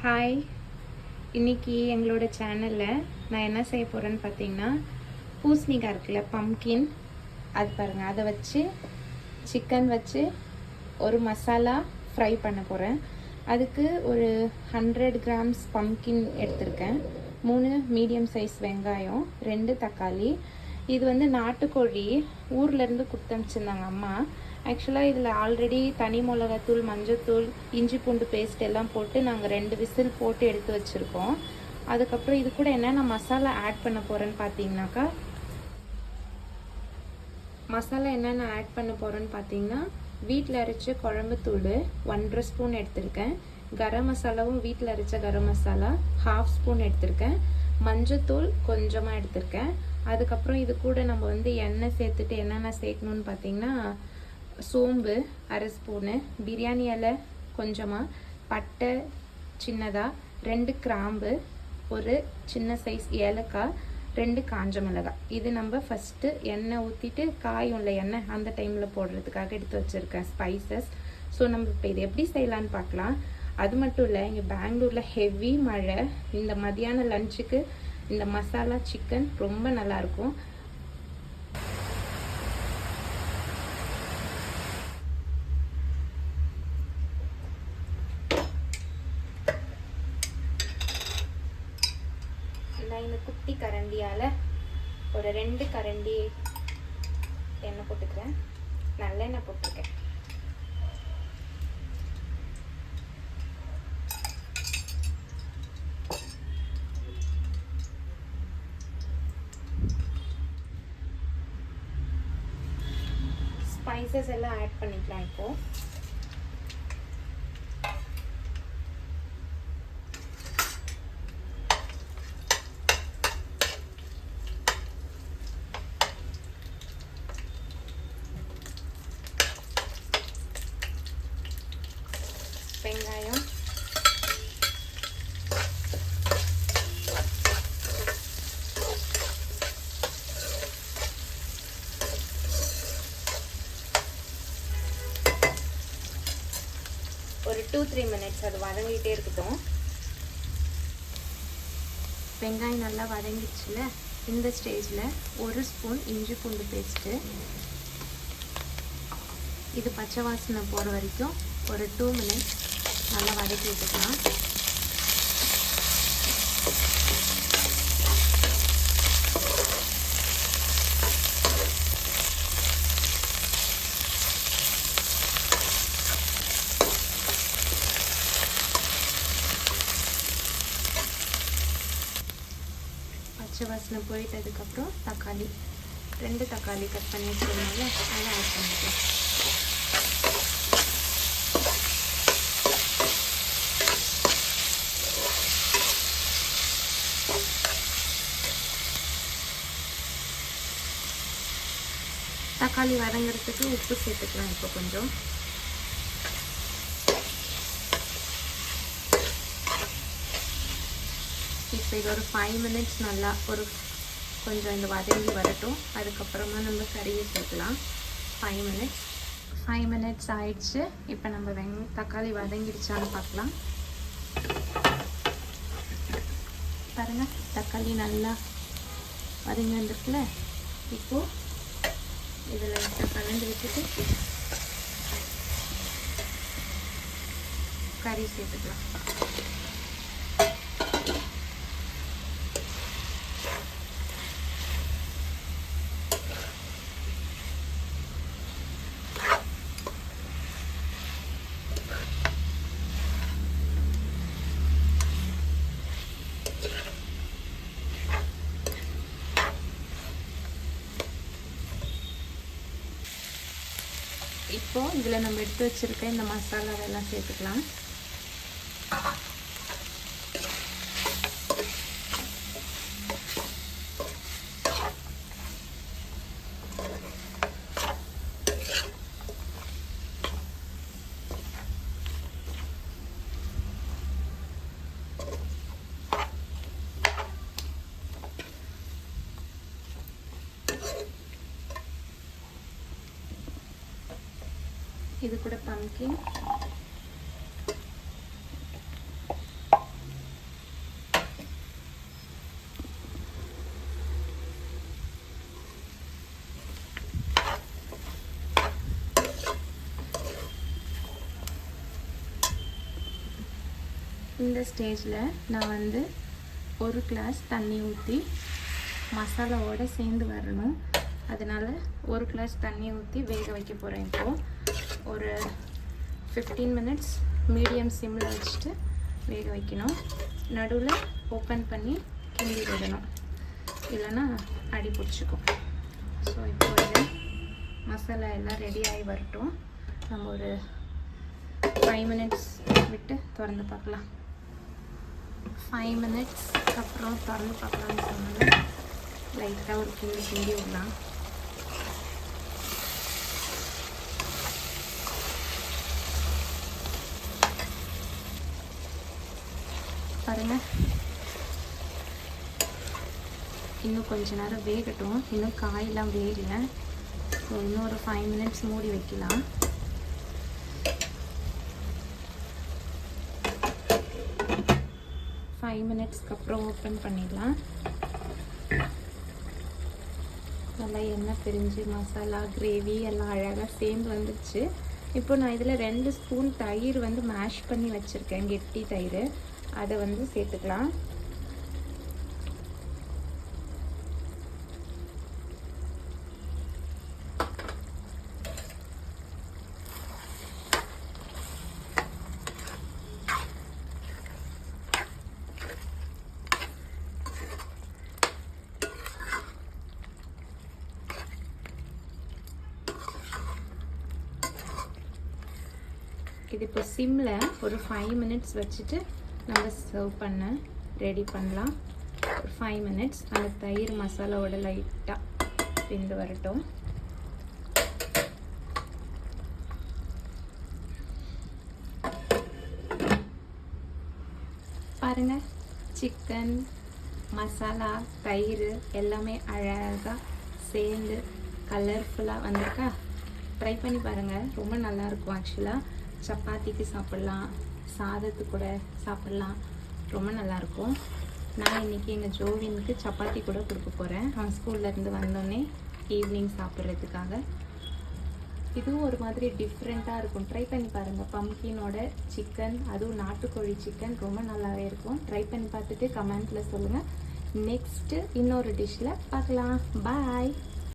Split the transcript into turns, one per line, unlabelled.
Hi, இன்றைக்கி எங்களோட சேனலில் நான் என்ன செய்ய போகிறேன்னு பார்த்தீங்கன்னா, பூசணிக்காய் இருக்குல்ல, பம்கின், அது பாருங்கள், அதை வச்சு சிக்கன் வச்சு ஒரு மசாலா ஃப்ரை பண்ண போகிறேன். அதுக்கு ஒரு 100 கிராம்ஸ் பம்கின் எடுத்திருக்கேன், 3 மீடியம் சைஸ் வெங்காயம், 2 தக்காளி. இது வந்து நாட்டுக்கோழி ஊர்லேருந்து கொடுத்தமிச்சிருந்தாங்க அம்மா. ஆக்சுவலாக இதில் ஆல்ரெடி தனி மிளகாத்தூள், மஞ்சத்தூள், இஞ்சி பூண்டு பேஸ்ட் எல்லாம் போட்டு நாங்கள் 2 விசில் போட்டு எடுத்து வச்சுருக்கோம். அதுக்கப்புறம் இது கூட என்னென்ன மசாலா ஆட் பண்ண போகிறேன்னு பார்த்தீங்கன்னா, வீட்டில் அரைச்ச குழம்புத்தூள் 1.5 ஸ்பூன் எடுத்திருக்கேன். கரம் மசாலாவும் வீட்டில் அரைச்ச கரம் மசாலா 1/2 ஸ்பூன் எடுத்திருக்கேன். மஞ்சத்தூள் கொஞ்சமாக எடுத்திருக்கேன். அதுக்கப்புறம் இது கூட நம்ம வந்து எண்ணெய் சேர்த்துட்டு என்னென்ன சேர்க்கணுன்னு பார்த்தீங்கன்னா, சோம்பு 1/2 ஸ்பூனு, பிரியாணி இலை கொஞ்சமாக, பட்டை சின்னதாக, 2 கிராம்பு, ஒரு சின்ன சைஸ் ஏலக்காய், 2 காஞ்ச மிளகாய். இது நம்ம ஃபஸ்ட்டு எண்ணெய் ஊற்றிட்டு காயும்ல எண்ணெய், அந்த டைமில் போடுறதுக்காக எடுத்து வச்சுருக்கேன் ஸ்பைசஸ். ஸோ நம்ம இப்போ இது எப்படி செய்யலான்னு பார்க்கலாம். அது மட்டும் இல்லை, இங்கே பெங்களூரில் ஹெவி மழை. இந்த மதியான லஞ்சுக்கு இந்த மசாலா சிக்கன் ரொம்ப நல்லாயிருக்கும். இந்த குட்டி கரண்டியால் ஒரு 2 கரண்டி எண்ணெய் போட்டுக்கிறேன். நல்லெண்ணெய் போட்டிருக்கேன். ஸ்பைசஸ் எல்லாம் ஆட் பண்ணிக்கலாம். இப்போது வெங்காயம், ஒரு 2-3 மினிட்ஸ் அது வதங்கிட்டே இருக்கட்டும். வெங்காயம் நல்லா வதங்கிடுச்சுல, இந்த ஸ்டேஜில் 1 ஸ்பூன் இஞ்சி பூண்டு பேஸ்ட்டு, இது பச்சை வாசனை போகிற வரைக்கும் ஒரு 2 மினிட்ஸ் நல்லா வதக்கி விட்டுக்கலாம். பச்சை வாசனை போயிட்டதுக்கப்புறம் தக்காளி, 2 தக்காளி கட் பண்ணி வச்சுருந்தாங்க, அதை ஆட் பண்ணிக்கலாம். தக்காளி வதங்கிறதுக்கு உப்பு சேர்த்துக்கலாம். இப்போ கொஞ்சம் இப்போ இது ஒரு 5 மினிட்ஸ் நல்லா ஒரு கொஞ்சம் இந்த வதங்கி வரட்டும். அதுக்கப்புறமா நம்ம கறியை சேர்க்கலாம். 5 மினிட்ஸ் ஆயிடுச்சு. இப்போ நம்ம தக்காளி வதங்கிடுச்சான்னு பார்க்கலாம். பாருங்கள், தக்காளி நல்லா வதங்கி வந்துருக்குல்ல. இப்போது இதில் கலந்து விட்டுட்டு கறி சேர்த்துக்கலாம். இப்போது இதில் நம்ம எடுத்து வச்சுருக்க இந்த மசாலாவெல்லாம் சேர்த்துக்கலாம். இது கூட பம்கின், இந்த ஸ்டேஜில் நான் வந்து 1 கிளாஸ் தண்ணி ஊற்றி மசாலாவோடு சேர்ந்து வரணும். அதனால் 1 கிளாஸ் தண்ணி ஊற்றி வேக வைக்க போகிறேன். இப்போது ஒரு 15 மினிட்ஸ் மீடியம் சிம்மில் வச்சுட்டு வேக வைக்கணும். நடுவில் ஓப்பன் பண்ணி கிண்டி விடணும், இல்லைன்னா அடி பிடிச்சிக்கும். ஸோ இப்போ இது மசாலா எல்லாம் ரெடி ஆகி வரட்டும். நம்ம ஒரு 5 மினிட்ஸ் விட்டு திறந்து பார்க்கலாம். 5 மினிட்ஸ் அப்புறம் திறந்து பார்க்கலான்னு சொன்னாங்க. லைட்டாக ஒரு கிண்டி விடலாம். பாருங்கள், இன்னும் கொஞ்ச நேரம் வேகட்டும். இன்னும் காயெல்லாம் வேகலை. ஸோ இன்னும் ஒரு 5 மினிட்ஸ் மூடி வைக்கலாம். ஃபைவ் மினிட்ஸ்க்கு அப்புறம் ஓப்பன் பண்ணிடலாம். நல்லா எண்ணெய் பிரிஞ்சு மசாலா கிரேவி எல்லாம் அழகாக சேர்ந்து வந்துடுச்சு. இப்போ நான் இதில் 2 ஸ்பூன் தயிர் வந்து மேஷ் பண்ணி வச்சுருக்கேன், கெட்டி தயிர். அதை வந்து சேர்த்துக்கலாம். இது இப்போ சிம்மில் ஒரு 5 மினிட்ஸ் வச்சுட்டு நம்ம சர்வ் பண்ண ரெடி பண்ணலாம். ஒரு 5 மினிட்ஸ் அந்த தயிர் மசாலாவோட லைட்டாக வெந்து வரட்டும். பாருங்கள், சிக்கன் மசாலா தயிர் எல்லாமே அழகாக சேர்ந்து கலர்ஃபுல்லாக வந்திருக்கா. ட்ரை பண்ணி பாருங்கள், ரொம்ப நல்லாயிருக்கும். ஆக்சுவலாக சப்பாத்திக்கு சாப்பிட்லாம், சாதத்து கூட சாப்பிட்லாம், ரொம்ப நல்லாயிருக்கும். நான் இன்றைக்கி எங்கள் ஜோவினுக்கு சப்பாத்தி கூட கொடுக்க போகிறேன். அவன் ஸ்கூல்லேருந்து வந்தோடனே ஈவினிங் சாப்பிட்றதுக்காக. இதுவும் ஒரு மாதிரி டிஃப்ரெண்ட்டாக இருக்கும். ட்ரை பண்ணி பாருங்கள். பம்கினோட சிக்கன், அதுவும் நாட்டுக்கோழி சிக்கன் ரொம்ப நல்லாவே இருக்கும். ட்ரை பண்ணி பார்த்துட்டு கமெண்ட்டில் சொல்லுங்கள். நெக்ஸ்ட்டு இன்னொரு டிஷ்ஷில் பார்க்கலாம். பாய்.